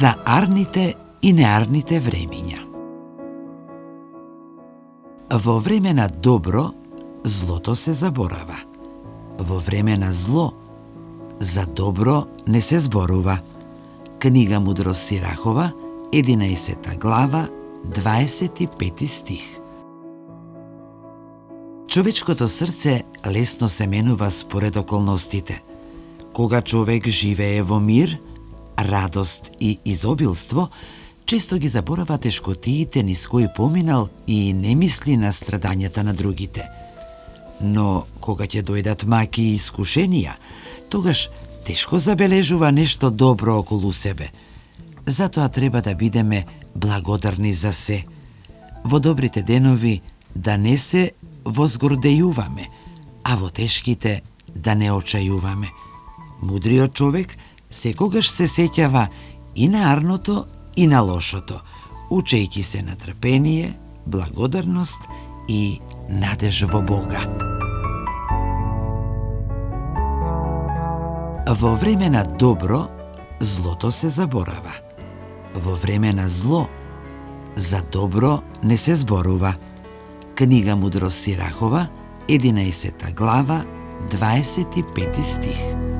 За арните и неарните времиња. Во време на добро, злото се заборава. Во време на зло, за добро не се зборува. Книга Мудрост Сирахова, 11 глава, 25 стих. Човечкото срце лесно се менува според околностите. Кога човек живее во мир, радост и изобилство, често ги заборава тешкотиите низ кои поминал и не мисли на страдањата на другите. Но кога ќе дојдат маки и искушенија, тогаш тешко забележува нешто добро околу себе. Затоа треба да бидеме благодарни за се. Во добрите денови да не се возгордејуваме, а во тешките да не очајуваме. Мудриот човек секогаш се сеќава и на арното и на лошото, учејќи се на трпение, благодарност и надеж во Бога. Во време на добро, злото се заборава. Во време на зло, за добро не се зборува. Книга Мудрост Сирахова, 11 глава, 25 стих.